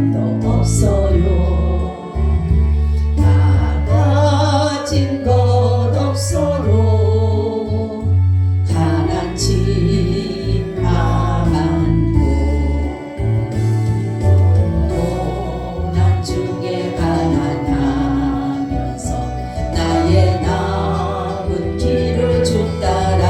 것 없어요. 다 가진 것 없어요. 가난 집 망한 곳 고난 중에 가난하면서 나의 남은 길을 쭉 따라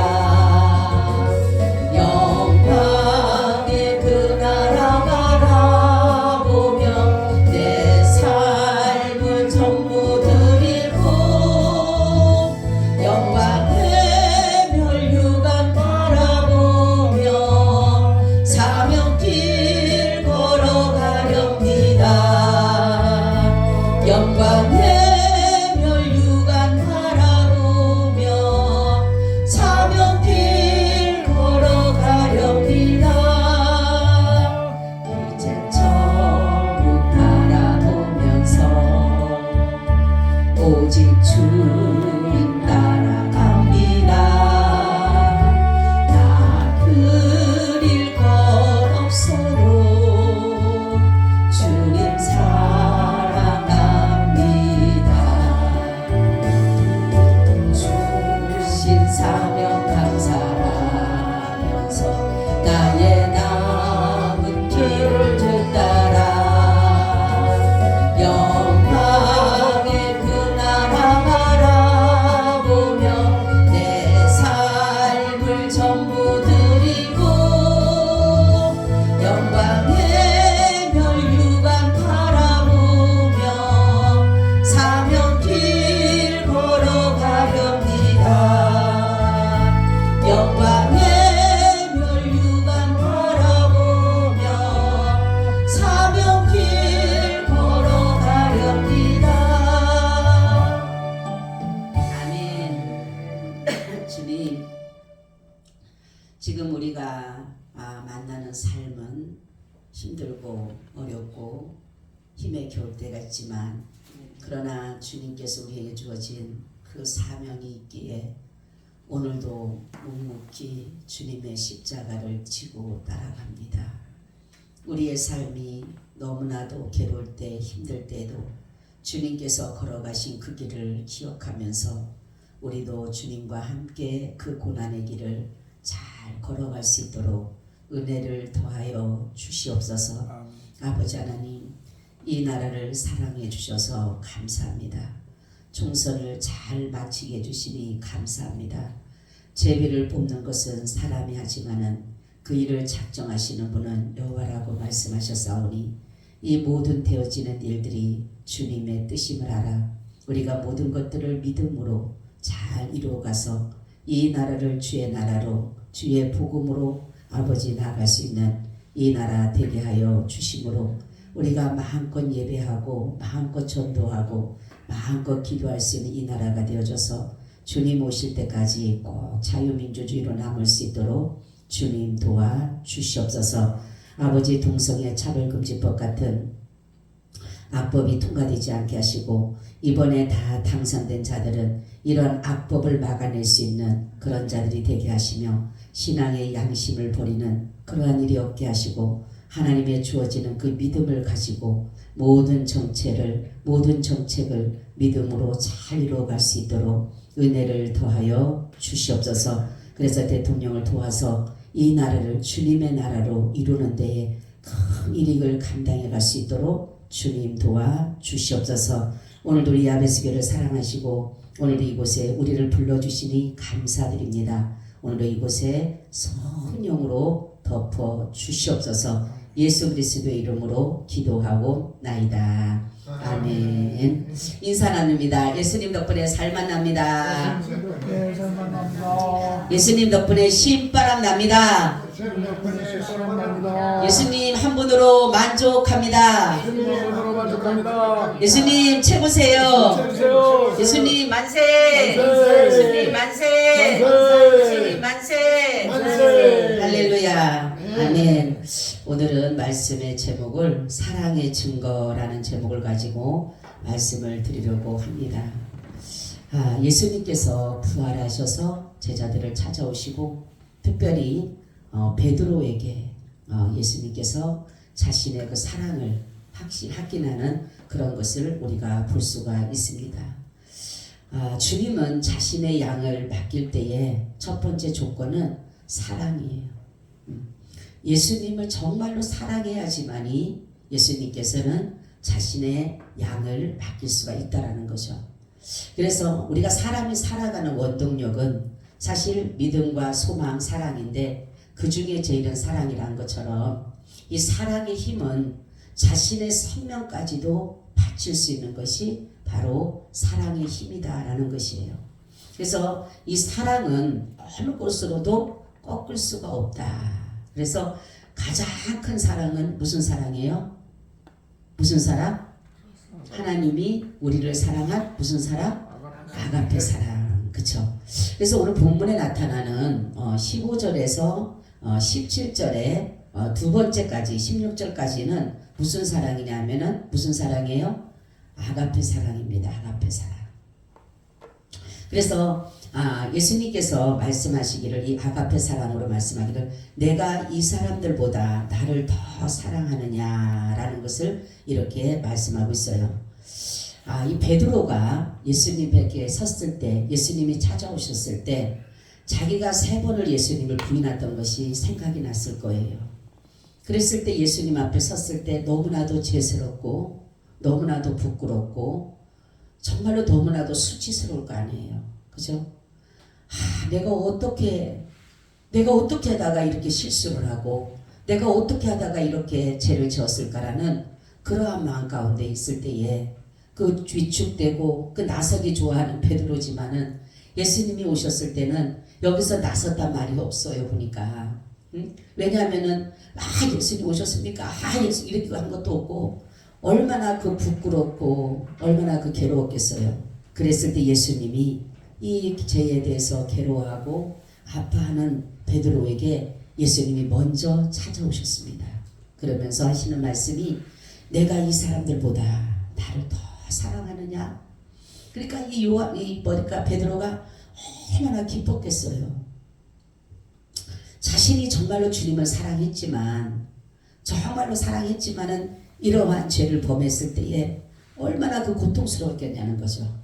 영광의 그 나라 바라보며 내 삶을 전부 드리고 영광의 멸류관 바라보며 사명길 걸어가렵니다. 영광의 멸류관 바라보며 사명길 걸어가렵니다. 이제 천국 바라보면서 오직 주님 따라갑니다. 나 그릴 것 없어도 주님 사랑합니다. 주신 사명 감사하면서 나의 남은 길을 쭉 따라 영광의 그 나라 바라보며 내 삶을 전부 드리고 영광의 멸류관 바라보며 사명길 걸어가렵니다. 영광의 멸류관 바라보며 사명길 걸어가렵니다. 아멘. 주님, 지금 우리가 만나는 삶은 힘들고 어렵고 힘에 겨울 때가 있지만 그러나 주님께서 우리에게 주어진 그 사명이 있기에 오늘도 묵묵히 주님의 십자가를 지고 따라갑니다. 우리의 삶이 너무나도 괴로울 때 힘들 때도 주님께서 걸어가신 그 길을 기억하면서 우리도 주님과 함께 그 고난의 길을 잘 걸어갈 수 있도록 은혜를 더하여 주시옵소서. 아버지 하나님, 이 나라를 사랑해 주셔서 감사합니다. 총선을 잘 마치게 해주시니 감사합니다. 제비를 뽑는 것은 사람이 하지만은 그 일을 작정하시는 분은 여호와라고 말씀하셨사오니 이 모든 되어지는 일들이 주님의 뜻임을 알아 우리가 모든 것들을 믿음으로 잘 이루어가서 이 나라를 주의 나라로 주의 복음으로 아버지 나아갈 수 있는 이 나라 되게 하여 주심으로 우리가 마음껏 예배하고 마음껏 전도하고 마음껏 기도할 수 있는 이 나라가 되어져서 주님 오실 때까지 꼭 자유민주주의로 남을 수 있도록 주님 도와 주시옵소서. 아버지, 동성애 차별금지법 같은 악법이 통과되지 않게 하시고 이번에 다 당선된 자들은 이런 악법을 막아낼 수 있는 그런 자들이 되게 하시며 신앙의 양심을 버리는 그러한 일이 없게 하시고 하나님의 주어지는 그 믿음을 가지고 모든 정책을 믿음으로 잘 이루어갈 수 있도록 은혜를 더하여 주시옵소서. 그래서 대통령을 도와서 이 나라를 주님의 나라로 이루는 데에 큰 이익을 감당해 갈 수 있도록 주님 도와 주시옵소서. 오늘도 우리 야베스교를 사랑하시고 오늘도 이곳에 우리를 불러주시니 감사드립니다. 오늘도 이곳에 성령으로 덮어 주시옵소서. 예수 그리스도의 이름으로 기도하고 나이다. 아멘. 인사 나눕니다. 예수님 덕분에 살만 납니다. 예수님 덕분에 신바람 납니다. 예수님 한 분으로 만족합니다. 예수님 최고세요. 예수님 만세. 예수님 만세. 예수님 만세. 할렐루야. 아멘. 오늘은 말씀의 제목을 사랑의 증거라는 제목을 가지고 말씀을 드리려고 합니다. 예수님께서 부활하셔서 제자들을 찾아오시고 특별히 베드로에게 예수님께서 자신의 그 사랑을 확신하는 그런 것을 우리가 볼 수가 있습니다. 주님은 자신의 양을 맡길 때에 첫 번째 조건은 사랑이에요. 예수님을 정말로 사랑해야지만이 예수님께서는 자신의 양을 맡길 수가 있다라는 거죠. 그래서 우리가 사람이 살아가는 원동력은 사실 믿음과 소망, 사랑인데 그 중에 제일은 사랑이라는 것처럼 이 사랑의 힘은 자신의 생명까지도 바칠 수 있는 것이 바로 사랑의 힘이다라는 것이에요. 그래서 이 사랑은 어느 곳으로도 꺾을 수가 없다. 그래서 가장 큰 사랑은 무슨 사랑이에요? 무슨 사랑? 하나님이 우리를 사랑한 무슨 사랑? 아가페 사랑. 그쵸? 그래서 오늘 본문에 나타나는 15절에서 17절에 두 번째까지 16절까지는 무슨 사랑이냐면은 무슨 사랑이에요? 아가페 사랑입니다. 아가페 사랑. 그래서 예수님께서 말씀하시기를 이 아가페 사랑으로 말씀하기를 내가 이 사람들보다 나를 더 사랑하느냐라는 것을 이렇게 말씀하고 있어요. 이 베드로가 예수님 뵙게 섰을 때 예수님이 찾아오셨을 때 자기가 3번을 예수님을 부인했던 것이 생각이 났을 거예요. 그랬을 때 예수님 앞에 섰을 때 너무나도 죄스럽고 너무나도 부끄럽고 정말로 너무나도 수치스러울 거 아니에요. 그죠? 내가 어떻게 하다가 이렇게 실수를 하고 내가 어떻게 하다가 이렇게 죄를 지었을까라는 그러한 마음 가운데 있을 때에 그 위축되고 그 나서기 좋아하는 베드로지만은 예수님이 오셨을 때는 여기서 나섰단 말이 없어요. 보니까 왜냐하면은 예수님 오셨습니까? 예수 이렇게 한 것도 없고 얼마나 그 부끄럽고 얼마나 그 괴로웠겠어요. 그랬을 때 예수님이 이 죄에 대해서 괴로워하고 아파하는 베드로에게 예수님이 먼저 찾아오셨습니다. 그러면서 하시는 말씀이 내가 이 사람들보다 나를 더 사랑하느냐? 그러니까 그러니까 베드로가 얼마나 기뻤겠어요. 자신이 정말로 주님을 사랑했지만 정말로 사랑했지만은 이러한 죄를 범했을 때에 얼마나 그 고통스러웠겠냐는 거죠.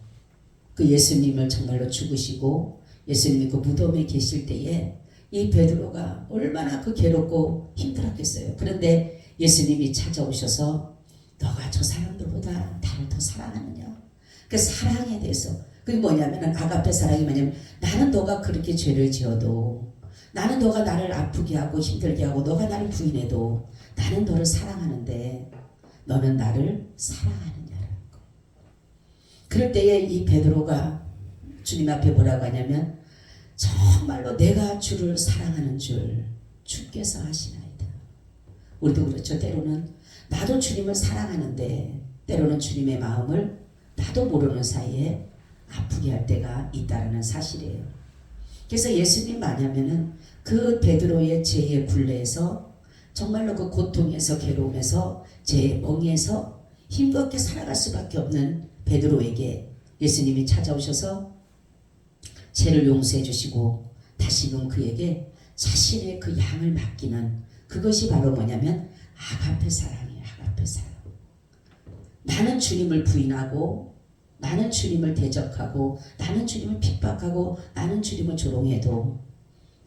그 예수님을 정말로 죽으시고 예수님이 그 무덤에 계실 때에 이 베드로가 얼마나 그 괴롭고 힘들었겠어요. 그런데 예수님이 찾아오셔서 너가 저 사람들보다 나를 더 사랑하느냐? 그 사랑에 대해서 그게 뭐냐면 아가페 사랑이 뭐냐면 나는 너가 그렇게 죄를 지어도 나는 너가 나를 아프게 하고 힘들게 하고 너가 나를 부인해도 나는 너를 사랑하는데 너는 나를 사랑하느냐라는 거. 그럴 때에 이 베드로가 주님 앞에 뭐라고 하냐면 정말로 내가 주를 사랑하는 줄 주께서 아시나이다. 우리도 그렇죠. 때로는 나도 주님을 사랑하는데 때로는 주님의 마음을 나도 모르는 사이에 아프게 할 때가 있다는 사실이에요. 그래서 예수님 만나면은 그 베드로의 죄의 굴레에서 정말로 그 고통에서 괴로움에서 죄의 멍에서 힘겹게 살아갈 수밖에 없는 베드로에게 예수님이 찾아오셔서 죄를 용서해 주시고 다시금 그에게 자신의 그 양을 맡기는 그것이 바로 뭐냐면 아가페 사랑이에요. 아가페 사랑. 나는 주님을 부인하고 나는 주님을 대적하고 나는 주님을 핍박하고 나는 주님을 조롱해도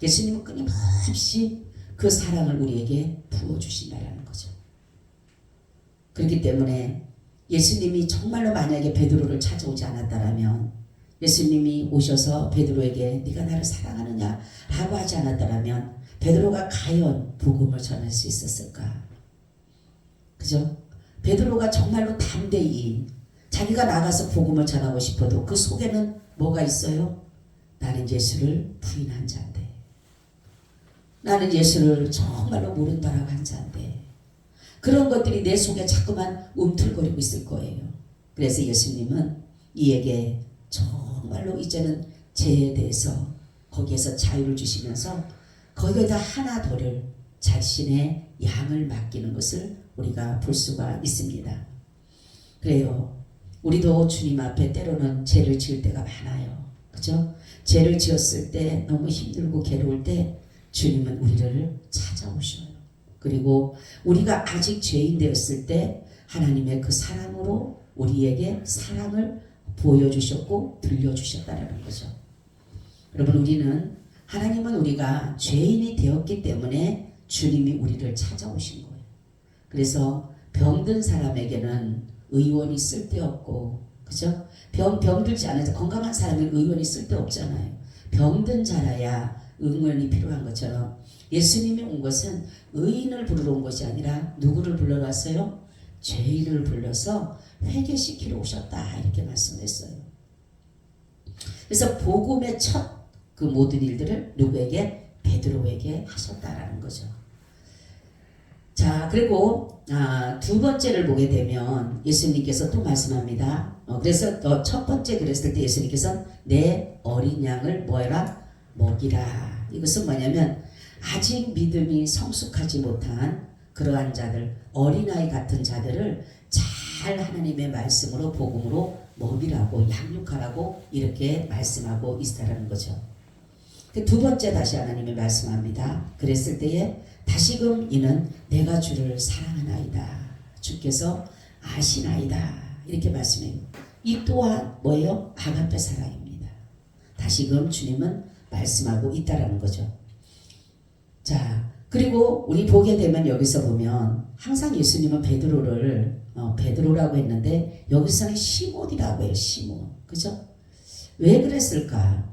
예수님은 끊임없이 그 사랑을 우리에게 부어주신다는 거죠. 그렇기 때문에 예수님이 정말로 만약에 베드로를 찾아오지 않았다면 예수님이 오셔서 베드로에게 네가 나를 사랑하느냐 라고 하지 않았다면 베드로가 과연 복음을 전할 수 있었을까? 그죠? 베드로가 정말로 담대히 자기가 나가서 복음을 전하고 싶어도 그 속에는 뭐가 있어요? 나는 예수를 부인한 자인데 나는 예수를 정말로 모른다라고 한 자인데 그런 것들이 내 속에 자꾸만 움틀거리고 있을 거예요. 그래서 예수님은 이에게 정말로 이제는 죄에 대해서 거기에서 자유를 주시면서 거기에다 하나 더를 자신의 양을 맡기는 것을 우리가 볼 수가 있습니다. 그래요. 우리도 주님 앞에 때로는 죄를 지을 때가 많아요. 그죠? 죄를 지었을 때 너무 힘들고 괴로울 때 주님은 우리를 찾아오셔요. 그리고 우리가 아직 죄인 되었을 때 하나님의 그 사랑으로 우리에게 사랑을 보여주셨고 들려주셨다는 거죠. 여러분, 하나님은 우리가 죄인이 되었기 때문에 주님이 우리를 찾아오신 거예요. 그래서 병든 사람에게는 의원이 쓸데없고, 그죠? 병들지 않아서 건강한 사람은 의원이 쓸데없잖아요. 병든 자라야 응원이 필요한 것처럼 예수님이 온 것은 의인을 부르러 온 것이 아니라 누구를 불러러 왔어요? 죄인을 불러서 회개시키러 오셨다, 이렇게 말씀했어요. 그래서 복음의 첫 그 모든 일들을 누구에게? 베드로에게 하셨다라는 거죠. 자, 그리고 두 번째를 보게 되면 예수님께서 또 말씀합니다. 그래서 첫 번째 그랬을 때 예수님께서 내 어린 양을 뭐해라? 먹이라. 이것은 뭐냐면 아직 믿음이 성숙하지 못한 그러한 자들, 어린아이 같은 자들을 잘 하나님의 말씀으로 복음으로 먹이라고, 양육하라고 이렇게 말씀하고 있다라는 거죠. 두 번째 다시 하나님이 말씀합니다. 그랬을 때에 다시금 이는 내가 주를 사랑하나이다. 주께서 아시나이다. 이렇게 말씀해요. 이 또한 뭐예요? 아가페 사랑입니다. 다시금 주님은 말씀하고 있다라는 거죠. 자, 그리고 우리 보게 되면 여기서 보면 항상 예수님은 베드로를 베드로라고 했는데 여기서는 시몬이라고 해요. 시몬. 그죠? 왜 그랬을까?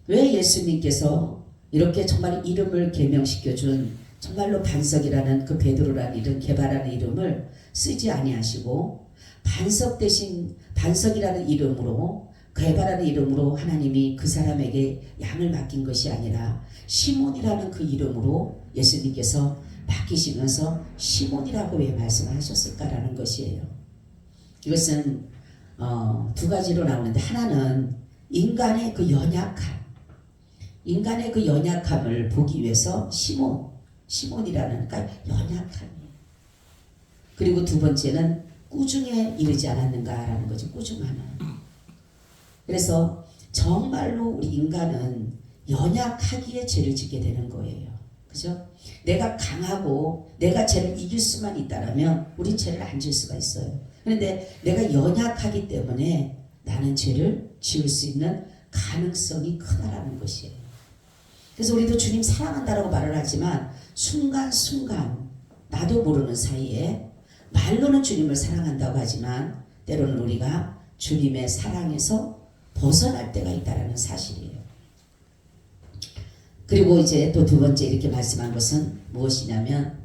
왜 예수님께서 이렇게 정말 이름을 개명시켜준 정말로 반석이라는 그 베드로라는 이름, 개발하는 이름을 쓰지 아니하시고 반석 대신 반석이라는 이름으로 개발하는 이름으로 하나님이 그 사람에게 양을 맡긴 것이 아니라 시몬이라는 그 이름으로 예수님께서 맡기시면서 시몬이라고 왜 말씀을 하셨을까라는 것이에요. 이것은 두 가지로 나오는데, 하나는 인간의 그 연약함을 보기 위해서 시몬이라는, 그러니까 연약함이에요. 그리고 두 번째는 꾸중에 이르지 않았는가라는 거죠. 꾸중하는. 그래서 정말로 우리 인간은 연약하기에 죄를 짓게 되는 거예요. 그죠? 내가 강하고 내가 죄를 이길 수만 있다라면 우린 죄를 안 질 수가 있어요. 그런데 내가 연약하기 때문에 나는 죄를 지을 수 있는 가능성이 크다라는 것이에요. 그래서 우리도 주님 사랑한다라고 말을 하지만 순간순간 나도 모르는 사이에 말로는 주님을 사랑한다고 하지만 때로는 우리가 주님의 사랑에서 벗어날 때가 있다라는 사실이에요. 그리고 이제 또 두 번째 이렇게 말씀한 것은 무엇이냐면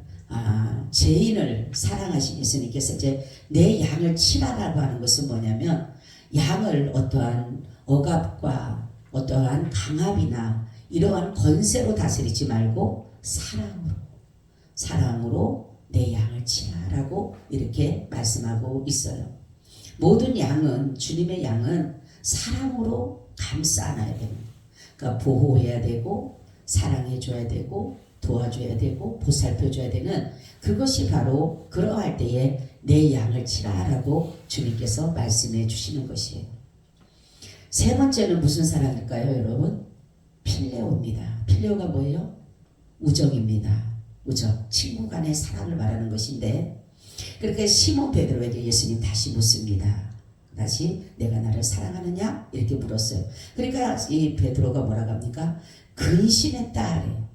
죄인을 사랑하신 예수님께서 이제 내 양을 치라라고 하는 것은 뭐냐면 양을 어떠한 억압과 어떠한 강압이나 이러한 권세로 다스리지 말고 사랑으로 내 양을 치라라고 이렇게 말씀하고 있어요. 모든 양은, 주님의 양은 사랑으로 감싸 안아야 됩니다. 그러니까 보호해야 되고 사랑해줘야 되고 도와줘야 되고 보살펴줘야 되는 그것이 바로 그러할 때에 내 양을 치라라고 주님께서 말씀해 주시는 것이에요. 세 번째는 무슨 사랑일까요, 여러분? 필레오입니다. 필레오가 뭐예요? 우정입니다. 우정, 친구 간의 사랑을 말하는 것인데, 그렇게 시몬 베드로에게 예수님 다시 묻습니다. 다시 내가 나를 사랑하느냐? 이렇게 물었어요. 그러니까 이 베드로가 뭐라고 합니까? 근심했다.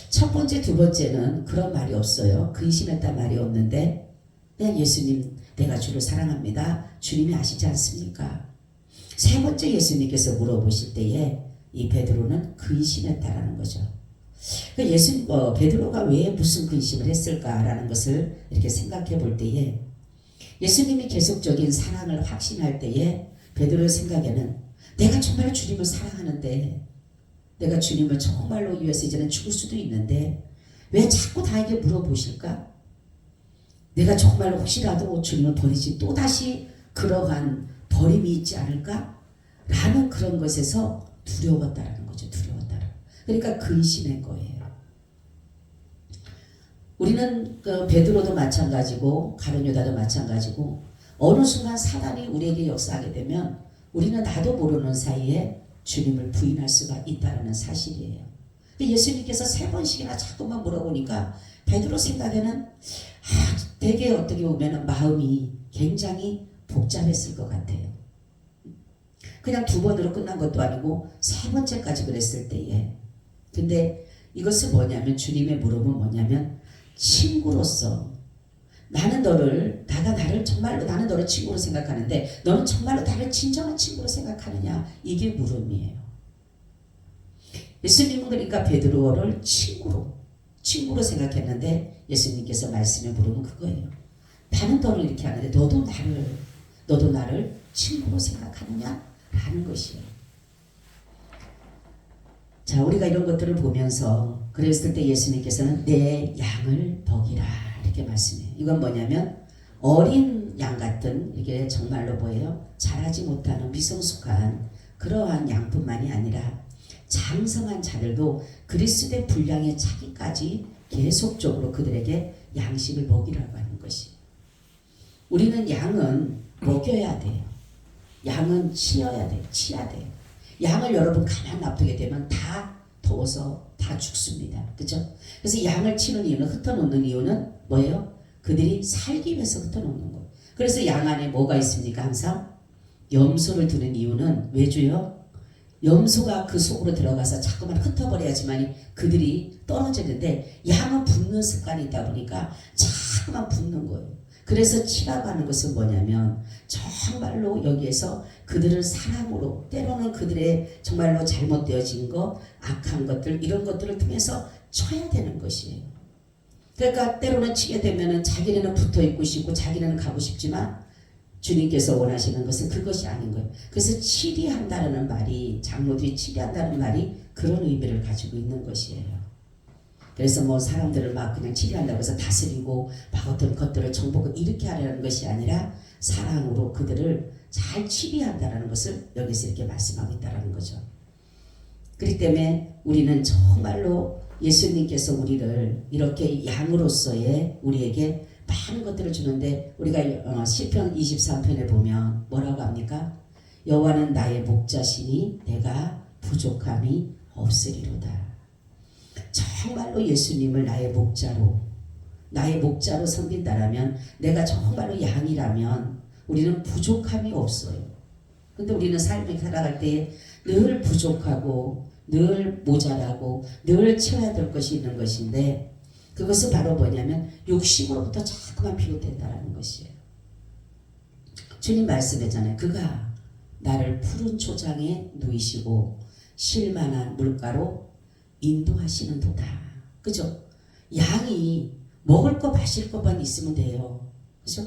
첫 번째, 두 번째는 그런 말이 없어요. 근심했다 말이 없는데 그냥 예수님, 내가 주를 사랑합니다. 주님이 아시지 않습니까? 세 번째 예수님께서 물어보실 때에 이 베드로는 근심했다라는 거죠. 베드로가 왜 무슨 근심을 했을까라는 것을 이렇게 생각해 볼 때에 예수님이 계속적인 사랑을 확신할 때에 베드로의 생각에는 내가 정말 주님을 사랑하는데, 내가 주님을 정말로 위해서 이제는 죽을 수도 있는데 왜 자꾸 나에게 물어보실까? 내가 정말로 혹시라도 주님을 버리지 또다시 그러한 버림이 있지 않을까? 라는 그런 것에서 두려웠다라는 거죠. 두려웠다라는. 그러니까 근심한 거예요. 우리는 그 베드로도 마찬가지고 가룟유다도 마찬가지고 어느 순간 사단이 우리에게 역사하게 되면 우리는 나도 모르는 사이에 주님을 부인할 수가 있다는 사실이에요. 예수님께서 세 번씩이나 자꾸만 물어보니까 베드로 생각에는 되게 어떻게 보면 마음이 굉장히 복잡했을 것 같아요. 그냥 2번으로 끝난 것도 아니고 3번째까지 그랬을 때에. 근데 이것은 뭐냐면 주님의 물음은 뭐냐면 친구로서 나는 나를 정말로 나는 너를 친구로 생각하는데 너는 정말로 나를 진정한 친구로 생각하느냐, 이게 물음이에요. 예수님은 그러니까 베드로를 친구로 생각했는데 예수님께서 말씀의 물음은 그거예요. 나는 너를 이렇게 하는데 너도 나를 친구로 생각하느냐 라는 것이에요. 자, 우리가 이런 것들을 보면서 그랬을 때 예수님께서는 내 양을 먹이라 이렇게 말씀해요. 이건 뭐냐면 어린 양 같은, 이게 정말로 뭐예요? 자라지 못하는 미성숙한 그러한 양뿐만이 아니라 장성한 자들도 그리스도의 분량에 차기까지 계속적으로 그들에게 양식을 먹이라고 하는 것이. 우리는 양은 먹여야 돼요. 양은 치야 돼요. 양을 여러분 가만 놔두게 되면 다 더워서 다 죽습니다. 그죠? 그래서 양을 치는 이유는, 흩어놓는 이유는 뭐예요? 그들이 살기 위해서 흩어놓는 거예요. 그래서 양 안에 뭐가 있습니까? 항상 염소를 두는 이유는 왜 줘요? 염소가 그 속으로 들어가서 자꾸만 흩어버려야지만 그들이 떨어지는데, 양은 붙는 습관이 있다 보니까 자꾸만 붙는 거예요. 그래서 치라고 하는 것은 뭐냐면 정말로 여기에서 그들을 사랑으로, 때로는 그들의 정말로 잘못되어진 것, 악한 것들, 이런 것들을 통해서 쳐야 되는 것이에요. 그러니까 때로는 치게 되면은 자기네는 붙어 있고 싶고 자기네는 가고 싶지만 주님께서 원하시는 것은 그것이 아닌 거예요. 그래서 치리한다는 말이, 장로들이 치리한다는 말이 그런 의미를 가지고 있는 것이에요. 그래서 뭐 사람들을 막 그냥 치리한다고 해서 다스리고 막 어떤 것들을 정복을 이렇게 하려는 것이 아니라 사랑으로 그들을 잘 치리한다는 것을 여기서 이렇게 말씀하고 있다는 거죠. 그렇기 때문에 우리는 정말로 예수님께서 우리를 이렇게 양으로서의 우리에게 많은 것들을 주는데, 우리가 시편 23편에 보면 뭐라고 합니까? 여호와는 나의 목자시니 내가 부족함이 없으리로다. 정말로 예수님을 나의 목자로 섬긴다라면, 내가 정말로 양이라면 우리는 부족함이 없어요. 근데 우리는 삶을 살아갈 때 늘 부족하고 늘 모자라고 늘 채워야 될 것이 있는 것인데, 그것은 바로 뭐냐면 욕심으로부터 자꾸만 비롯된다는 것이에요. 주님 말씀했잖아요. 그가 나를 푸른 초장에 누이시고 쉴만한 물가로 인도하시는 도다. 그죠? 양이 먹을 거 마실 것만 있으면 돼요. 그죠?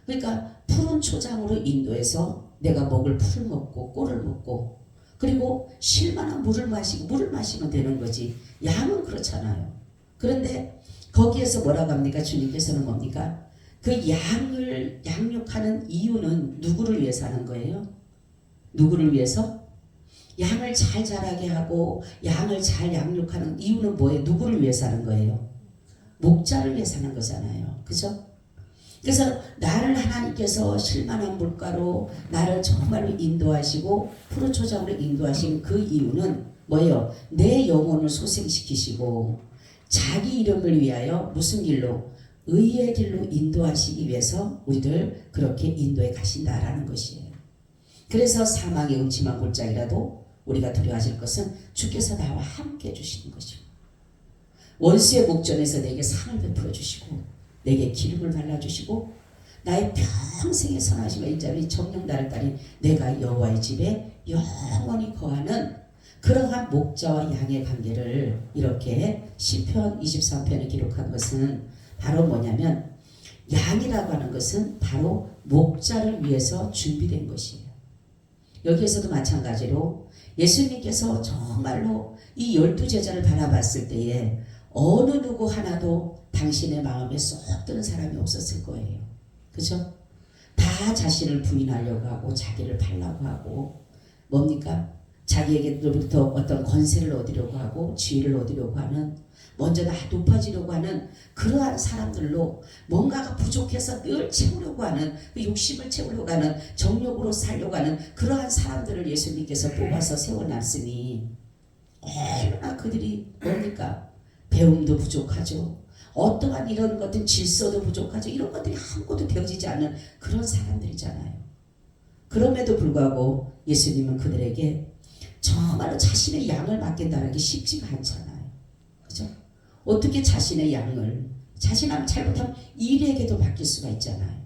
그러니까 푸른 초장으로 인도해서 내가 먹을 풀을 먹고 꿀을 먹고, 그리고 쉴만한 물을 마시면 되는 거지. 양은 그렇잖아요. 그런데 거기에서 뭐라고 합니까? 주님께서는 뭡니까? 그 양을 양육하는 이유는 누구를 위해서 하는 거예요? 누구를 위해서? 양을 잘 자라게 하고 양을 잘 양육하는 이유는 뭐예요? 누구를 위해서 하는 거예요? 목자를 위해서 하는 거잖아요. 그죠? 그래서 나를 하나님께서 쉴만한 물가로 나를 정말로 인도하시고 푸른 초장으로 인도하신 그 이유는 뭐예요? 내 영혼을 소생시키시고 자기 이름을 위하여 무슨 길로? 의의 길로 인도하시기 위해서 우리를 그렇게 인도해 가신다라는 것이에요. 그래서 사망의 음침한 골짜기라도 우리가 두려워하실 것은 주께서 나와 함께 해주시는 것이고, 원수의 목전에서 내게 상을 베풀어 주시고 내게 기름을 발라주시고 나의 평생의 선하심과 인자를 정령 나를 따린 내가 여호와의 집에 영원히 거하는 그러한 목자와 양의 관계를 이렇게 시편 23편에 기록한 것은 바로 뭐냐면, 양이라고 하는 것은 바로 목자를 위해서 준비된 것이에요. 여기에서도 마찬가지로 예수님께서 정말로 이 12제자를 바라봤을 때에 어느 누구 하나도 당신의 마음에 쏙 드는 사람이 없었을 거예요. 그죠? 다 자신을 부인하려고 하고 자기를 팔려고 하고 뭡니까? 자기에게로부터 어떤 권세를 얻으려고 하고 지위를 얻으려고 하는, 먼저 나 높아지려고 하는 그러한 사람들로 뭔가가 부족해서 늘 채우려고 하는, 그 욕심을 채우려고 하는, 정욕으로 살려고 하는 그러한 사람들을 예수님께서 뽑아서 세워놨으니 얼마나 그들이 뭡니까? 배움도 부족하죠. 어떠한 이런 것들 질서도 부족하죠. 이런 것들이 아무것도 되어지지 않는 그런 사람들이잖아요. 그럼에도 불구하고 예수님은 그들에게 정말로 자신의 양을 맡긴다는 게 쉽지가 않잖아요. 그죠? 어떻게 자신의 양을 자신이 잘못하면 일에게도 맡길 수가 있잖아요.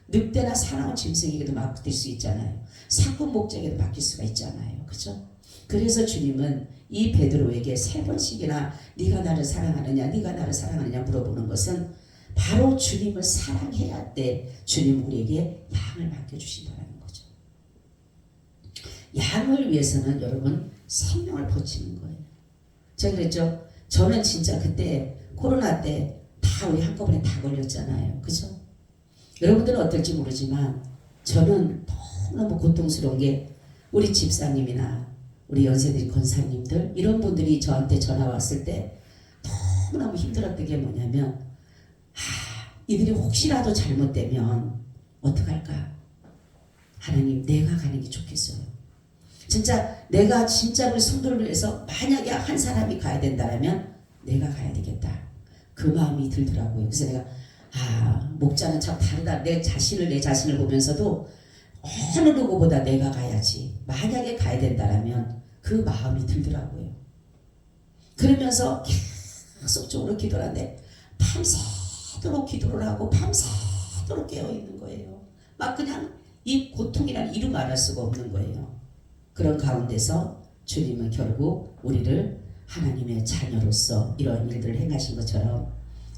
늑대나 사나운 짐승에게도 맡길 수 있잖아요. 사꾼 목자에게도 맡길 수가 있잖아요. 그죠? 그래서 주님은 이 베드로에게 3번씩이나 네가 나를 사랑하느냐 네가 나를 사랑하느냐 물어보는 것은 바로 주님을 사랑해야 때 주님 우리에게 양을 맡겨주신다는 거죠. 양을 위해서는 여러분 생명을 바치는 거예요. 제가 그랬죠. 저는 진짜 그때 코로나 때 다 우리 한꺼번에 다 걸렸잖아요. 그죠? 여러분들은 어떨지 모르지만 저는 너무너무 고통스러운 게 우리 집사님이나 우리 연세대 권사님들 이런 분들이 저한테 전화 왔을 때 너무너무 힘들었던 게 뭐냐면 이들이 혹시라도 잘못되면 어떡할까? 하나님 내가 가는 게 좋겠어요. 진짜 내가 진짜 우리 성도를 위해서 만약에 한 사람이 가야 된다면 내가 가야 되겠다. 그 마음이 들더라고요. 그래서 내가 목자는 참 다르다. 내 자신을 보면서도 어느 누구보다 내가 가야지. 만약에 가야 된다면 그 마음이 들더라고요. 그러면서 계속적으로 기도를 하는데 밤새도록 기도를 하고 밤새도록 깨어있는 거예요. 막 그냥 이 고통이란 이루 말할 수가 없는 거예요. 그런 가운데서 주님은 결국 우리를 하나님의 자녀로서 이런 일들을 행하신 것처럼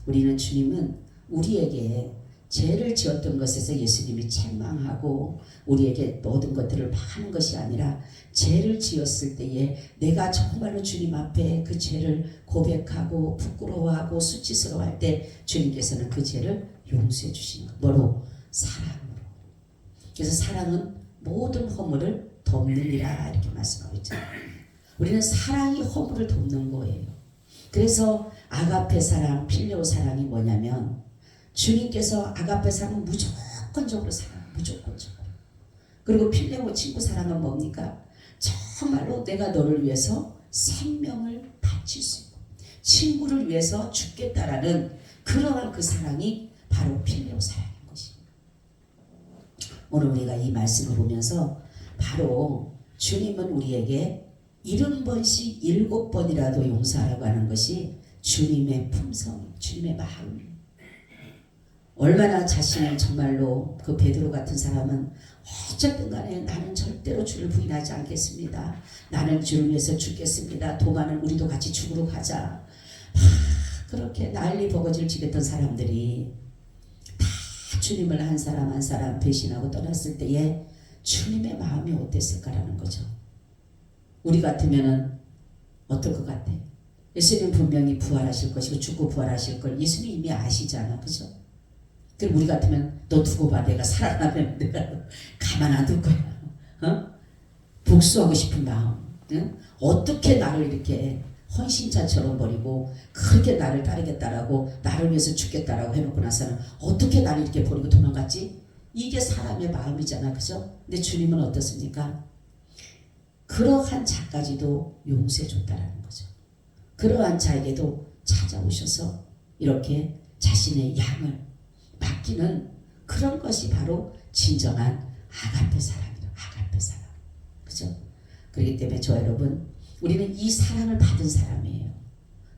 우리는 주님은 우리에게 죄를 지었던 것에서 예수님이 책망하고 우리에게 모든 것들을 하는 것이 아니라 죄를 지었을 때에 내가 정말로 주님 앞에 그 죄를 고백하고 부끄러워하고 수치스러워할 때 주님께서는 그 죄를 용서해 주시는 것. 뭐로? 사랑으로. 그래서 사랑은 모든 허물을 덮느니라 이렇게 말씀하고 있잖아요. 우리는 사랑이 허물을 덮는 거예요. 그래서 아가페 사랑, 필레오 사랑이 뭐냐면 주님께서 아가페 사랑은 무조건적으로 사랑, 무조건적으로. 그리고 필레오 친구 사랑은 뭡니까? 정말로 내가 너를 위해서 생명을 바칠 수 있고 친구를 위해서 죽겠다라는 그러한 그 사랑이 바로 필레오 사랑인 것입니다. 오늘 우리가 이 말씀을 보면서 바로 주님은 우리에게 70번씩 7번이라도 용서하라고 하는 것이 주님의 품성, 주님의 마음. 얼마나 자신을 정말로 그 베드로 같은 사람은 어쨌든 간에 나는 절대로 주를 부인하지 않겠습니다. 나는 주를 위해서 죽겠습니다. 도마는 우리도 같이 죽으러 가자. 그렇게 난리 버거지를 지겠던 사람들이 다 주님을 한 사람 한 사람 배신하고 떠났을 때에 주님의 마음이 어땠을까라는 거죠. 우리 같으면은 어떨 것 같아? 예수님 분명히 부활하실 것이고 죽고 부활하실 걸 예수님 이미 아시잖아. 그죠? 그럼 우리 같으면 너 두고 봐. 내가 살아나면 내가 가만 안 둘 거야. 복수하고 싶은 마음. 응? 어떻게 나를 이렇게 헌신자처럼 버리고 그렇게 나를 따르겠다라고 나를 위해서 죽겠다라고 해놓고 나서는 어떻게 나를 이렇게 버리고 도망갔지? 이게 사람의 마음이잖아. 그죠? 근데 주님은 어떻습니까? 그러한 자까지도 용서해 줬다라는 거죠. 그러한 자에게도 찾아오셔서 이렇게 자신의 양을 맡기는 그런 것이 바로 진정한 아가페 사랑이에요. 아가페 사랑. 그죠? 그렇기 때문에 저 여러분 우리는 이 사랑을 받은 사람이에요.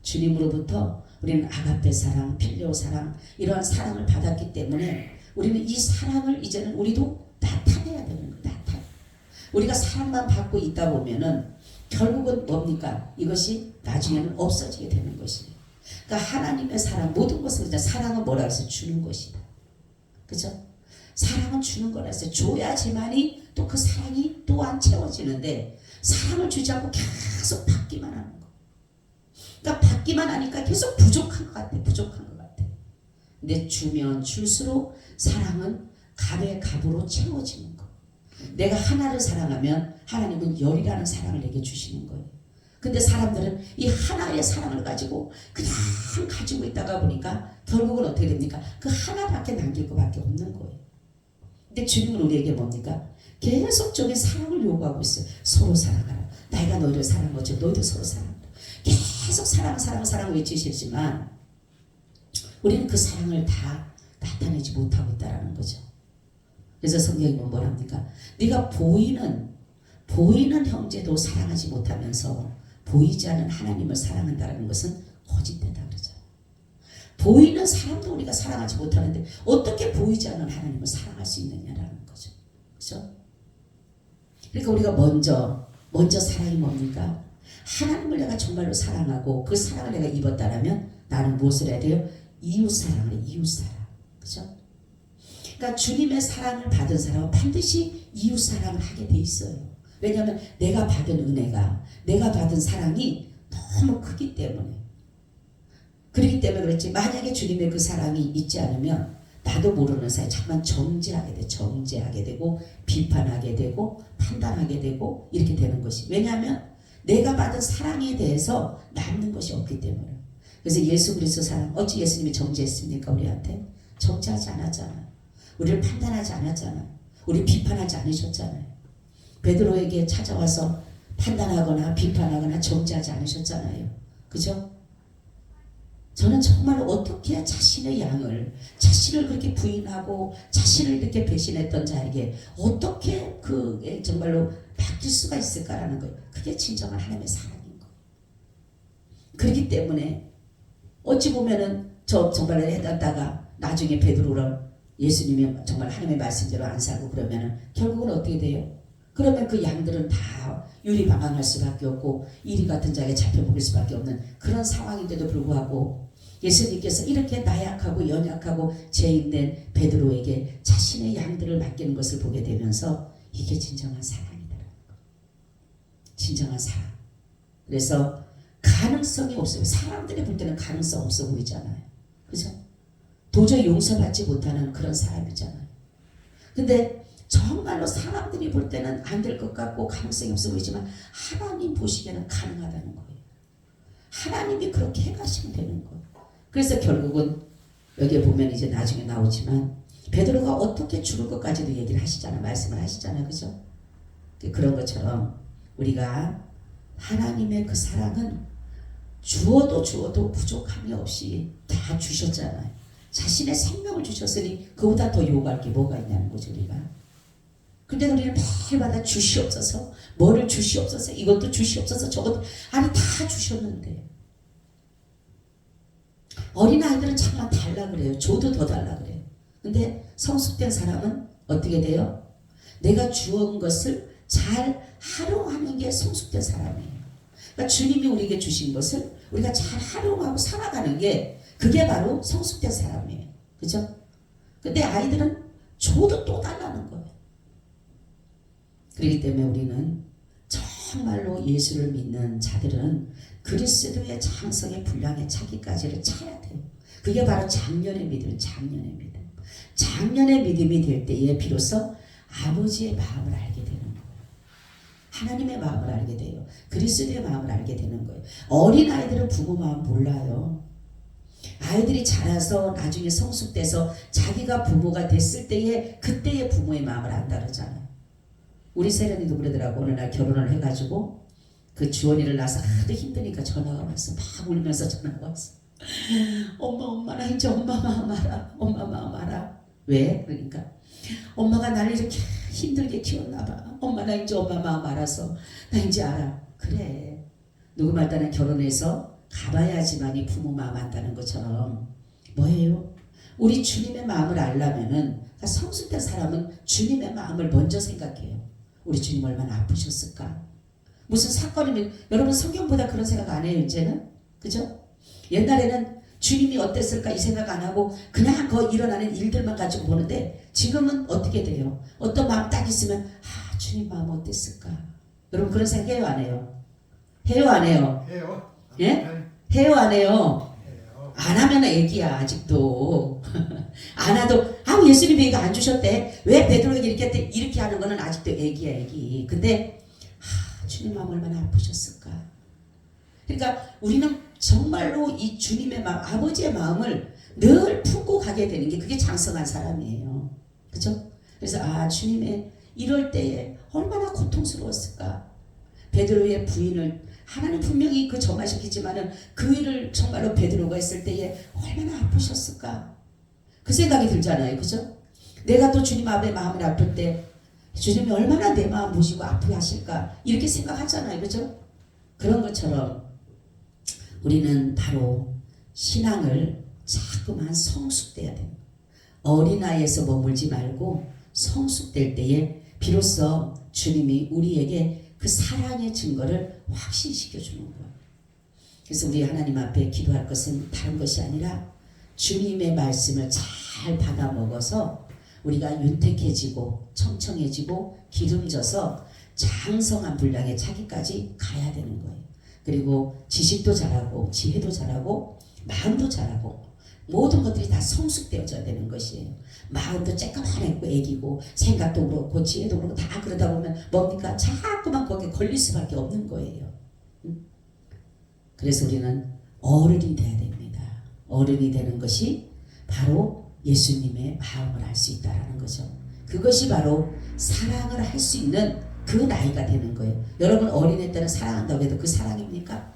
주님으로부터 우리는 아가페 사랑, 필레오 사랑 이러한 사랑을 받았기 때문에 우리는 이 사랑을 이제는 우리도 나타내야 되는 거예요. 우리가 사랑만 받고 있다 보면은 결국은 뭡니까? 이것이 나중에는 없어지게 되는 것이에요. 그러니까 하나님의 사랑 모든 것을 그냥 사랑은 뭐라 해서 주는 것이다. 그죠? 사랑은 주는 거라 해서 줘야지만이 또 그 사랑이 또한 채워지는데 사랑을 주지 않고 계속 받기만 하는 거. 그러니까 받기만 하니까 계속 부족한 것 같아. 부족한 것 같아. 근데 주면 줄수록 사랑은 값에 값으로 채워지는 거. 내가 하나를 사랑하면 하나님은 열이라는 사랑을 내게 주시는 거예요. 근데 사람들은 이 하나의 사랑을 가지고 그냥 가지고 있다가 보니까 결국은 어떻게 됩니까? 그 하나밖에 남길 것밖에 없는 거예요. 근데 주님은 우리에게 뭡니까? 계속적인 사랑을 요구하고 있어요. 서로 사랑하라. 내가 너희를 사랑한 것처럼 너희도 서로 사랑하라. 계속 사랑 외치시지만 우리는 그 사랑을 다 나타내지 못하고 있다는 거죠. 그래서 성경이 뭐랍니까? 네가 보이는 형제도 사랑하지 못하면서 보이지 않는 하나님을 사랑한다는 것은 거짓되다 그러잖아요. 보이는 사람도 우리가 사랑하지 못하는데 어떻게 보이지 않는 하나님을 사랑할 수 있느냐라는 거죠. 그렇죠? 그러니까 우리가 먼저 사랑이 뭡니까? 하나님을 내가 정말로 사랑하고 그 사랑을 내가 입었다라면 나는 무엇을 해야 돼요? 이웃사랑을 해. 이웃사랑. 그렇죠? 그러니까 주님의 사랑을 받은 사람은 반드시 이웃사랑을 하게 돼 있어요. 왜냐하면 내가 받은 은혜가, 내가 받은 사랑이 너무 크기 때문에. 그렇기 때문에 그렇지, 만약에 주님의 그 사랑이 있지 않으면 나도 모르는 사이에 자꾸만 정죄하게 되고 비판하게 되고 판단하게 되고 이렇게 되는 것이. 왜냐하면 내가 받은 사랑에 대해서 남는 것이 없기 때문에. 그래서 예수 그리스도 사랑, 어찌 예수님이 정죄했습니까? 우리한테 정죄하지 않았잖아요. 우리를 판단하지 않았잖아요. 우리 비판하지 않으셨잖아요. 베드로에게 찾아와서 판단하거나 비판하거나 정죄하지 않으셨잖아요. 그죠? 저는 정말 어떻게 자신을 그렇게 부인하고 자신을 이렇게 배신했던 자에게 어떻게 그게 정말로 바뀔 수가 있을까라는 거예요. 그게 진정한 하나님의 사랑인 거예요. 그렇기 때문에 어찌 보면은 저 정말 해놨다가 나중에 베드로를 예수님이 정말 하나님의 말씀대로 안 살고 그러면은 결국은 어떻게 돼요? 그러면 그 양들은 다 유리방황할 수밖에 없고 이리 같은 자에게 잡혀먹을 수밖에 없는 그런 상황인데도 불구하고 예수님께서 이렇게 나약하고 연약하고 죄인된 베드로에게 자신의 양들을 맡기는 것을 보게 되면서 이게 진정한 사랑이더라고요. 진정한 사랑. 그래서 가능성이 없어요. 사람들이 볼 때는 가능성 없어 보이잖아요. 그죠? 도저히 용서받지 못하는 그런 사람이잖아요. 근데 정말로 사람들이 볼 때는 안 될 것 같고 가능성이 없어 보이지만 하나님 보시기에는 가능하다는 거예요. 하나님이 그렇게 해가시면 되는 거예요. 그래서 결국은 여기에 보면 이제 나중에 나오지만 베드로가 어떻게 죽을 것까지도 얘기를 하시잖아요. 말씀을 하시잖아요. 그죠? 그런 것처럼 우리가 하나님의 그 사랑은 주어도 부족함이 없이 다 주셨잖아요. 자신의 생명을 주셨으니 그보다 더 요구할 게 뭐가 있냐는 거죠. 우리가. 근데 우리는 매일마다 주시옵소서, 뭐를 주시옵소서, 이것도 주시옵소서, 저것도 아니 다 주셨는데 어린아이들은 참만 달라 그래요. 줘도 더 달라 그래요. 근데 성숙된 사람은 어떻게 돼요? 내가 주온 것을 잘 활용하는 게 성숙된 사람이에요. 그러니까 주님이 우리에게 주신 것을 우리가 잘 활용하고 살아가는 게 그게 바로 성숙된 사람이에요. 그죠? 근데 아이들은 줘도 또 달라는 거예요. 그렇기 때문에 우리는 정말로 예수를 믿는 자들은 그리스도의 장성의 분량에 차기까지를 차야 돼요. 그게 바로 장년의 믿음, 장년의 믿음. 장년의 믿음이 될 때에 비로소 아버지의 마음을 알게 되는 거예요. 하나님의 마음을 알게 돼요. 그리스도의 마음을 알게 되는 거예요. 어린아이들은 부모 마음 몰라요. 아이들이 자라서 나중에 성숙돼서 자기가 부모가 됐을 때에 그때의 부모의 마음을 안다 그러잖아요. 우리 세련이도 그러더라고. 어느 날 결혼을 해가지고 그 주원이를 낳아서 하도 힘드니까 전화가 왔어. 막 울면서 전화가 왔어. 엄마 나 이제 엄마 마음 알아. 엄마 마음 알아. 왜? 그러니까 엄마가 나를 이렇게 힘들게 키웠나 봐. 엄마 나 이제 엄마 마음 알아서 나 이제 알아. 그래. 누구 말따는 결혼해서 가봐야지만이 부모 마음 안다는 것처럼 뭐예요? 우리 주님의 마음을 알려면은 성숙된 사람은 주님의 마음을 먼저 생각해요. 우리 주님 얼마나 아프셨을까? 무슨 사건이면 여러분 성경보다 그런 생각 안 해요 이제는? 그죠? 옛날에는 주님이 어땠을까 이 생각 안 하고 그냥 그 일어나는 일들만 가지고 보는데 지금은 어떻게 돼요? 어떤 마음 딱 있으면 주님 마음 어땠을까? 여러분 그런 생각 해요 안 해요? 해요 안 해요? 해요. 예? 해요 안 해요? 해요. 안 하면 애기야 아직도. 안 하도 예수님이 이거 안 주셨대. 왜 베드로에게 이렇게 하는 거는 아직도 애기야 애기. 근데 주님 마음 얼마나 아프셨을까. 그러니까 우리는 정말로 이 주님의 마음, 아버지의 마음을 늘 품고 가게 되는 게 그게 장성한 사람이에요. 그렇죠? 그래서 주님의 이럴 때에 얼마나 고통스러웠을까. 베드로의 부인을 하나님 분명히 그 정화시키지만은 그 일을 정말로 베드로가 했을 때에 얼마나 아프셨을까 그 생각이 들잖아요. 그죠? 내가 또 주님 앞에 마음을 아플 때 주님이 얼마나 내 마음 보시고 아프게 하실까 이렇게 생각하잖아요. 그죠? 그런 것처럼 우리는 바로 신앙을 자꾸만 성숙돼야 됩니다. 어린아이에서 머물지 말고 성숙될 때에 비로소 주님이 우리에게 그 사랑의 증거를 확신시켜 주는 거예요. 그래서 우리 하나님 앞에 기도할 것은 다른 것이 아니라 주님의 말씀을 잘 받아 먹어서 우리가 윤택해지고 청청해지고 기름져서 장성한 분량의 차기까지 가야 되는 거예요. 그리고 지식도 잘하고 지혜도 잘하고 마음도 잘하고 모든 것들이 다 성숙되어져야 되는 것이에요. 마음도 쬐까만하고 애기고 생각도 그렇고 지혜도 그렇고 다 그러다 보면 뭡니까? 자꾸만 거기에 걸릴 수밖에 없는 거예요. 그래서 우리는 어른이 돼야 됩니다. 어른이 되는 것이 바로 예수님의 마음을 알 수 있다는 거죠. 그것이 바로 사랑을 할 수 있는 그 나이가 되는 거예요. 여러분 어린애 때는 사랑한다고 해도 그 사랑입니까?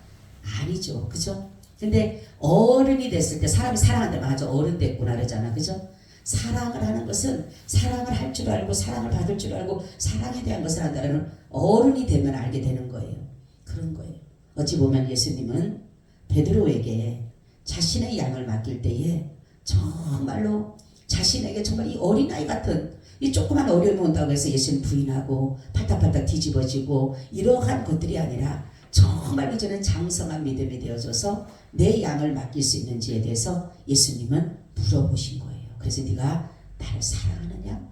아니죠. 그죠? 근데 어른이 됐을 때 사람이 사랑한다면 하죠. 어른 됐구나 그러잖아. 그죠? 사랑을 하는 것은 사랑을 할 줄 알고 사랑을 받을 줄 알고 사랑에 대한 것을 한다는 어른이 되면 알게 되는 거예요. 그런 거예요. 어찌 보면 예수님은 베드로에게 자신의 양을 맡길 때에 정말로 자신에게 정말 이 어린아이 같은 이 조그만 어려움이 온다고 해서 예수님 부인하고 팔딱팔딱 뒤집어지고 이러한 것들이 아니라 정말 이제는 장성한 믿음이 되어져서 내 양을 맡길 수 있는지에 대해서 예수님은 물어보신 거예요. 그래서 네가 나를 사랑하느냐?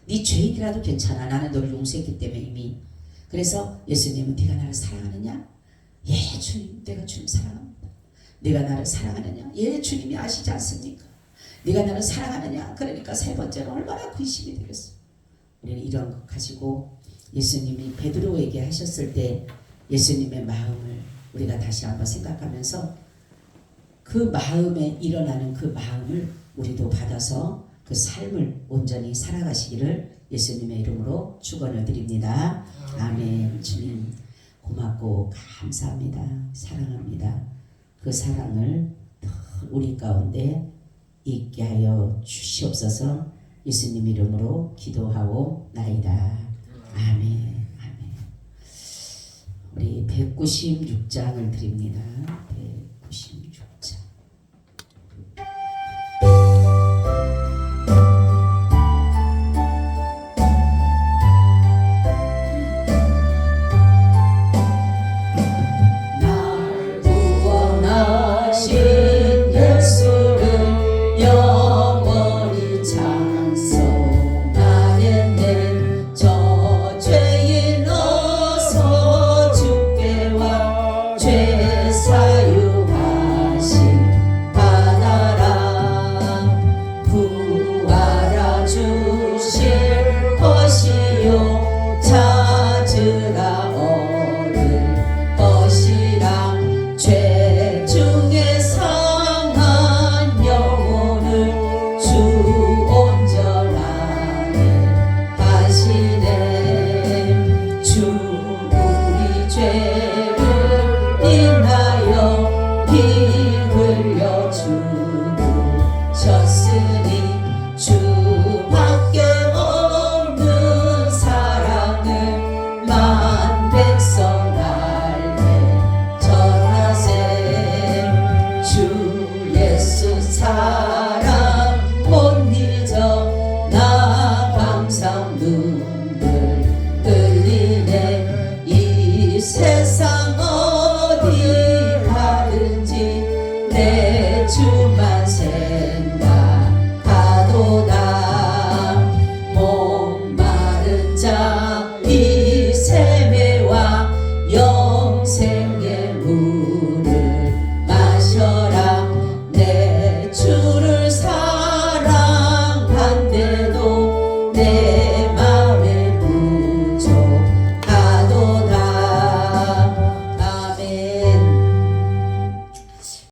네 죄인이라도 괜찮아. 나는 너를 용서했기 때문에 이미. 그래서 예수님은 네가 나를 사랑하느냐? 예 주님, 내가 주님 사랑합니다. 네가 나를 사랑하느냐? 예 주님이 아시지 않습니까? 네가 나를 사랑하느냐? 그러니까 세 번째는 얼마나 근심이 되겠어. 우리는 이런 것 가지고 예수님이 베드로에게 하셨을 때 예수님의 마음을 우리가 다시 한번 생각하면서 그 마음에 일어나는 그 마음을 우리도 받아서 그 삶을 온전히 살아가시기를 예수님의 이름으로 축원을 드립니다. 아멘. 주님 고맙고 감사합니다. 사랑합니다. 그 사랑을 더 우리 가운데 있게 하여 주시옵소서. 예수님 이름으로 기도하오 나이다. 아멘. 아멘. 우리 196장을 드립니다.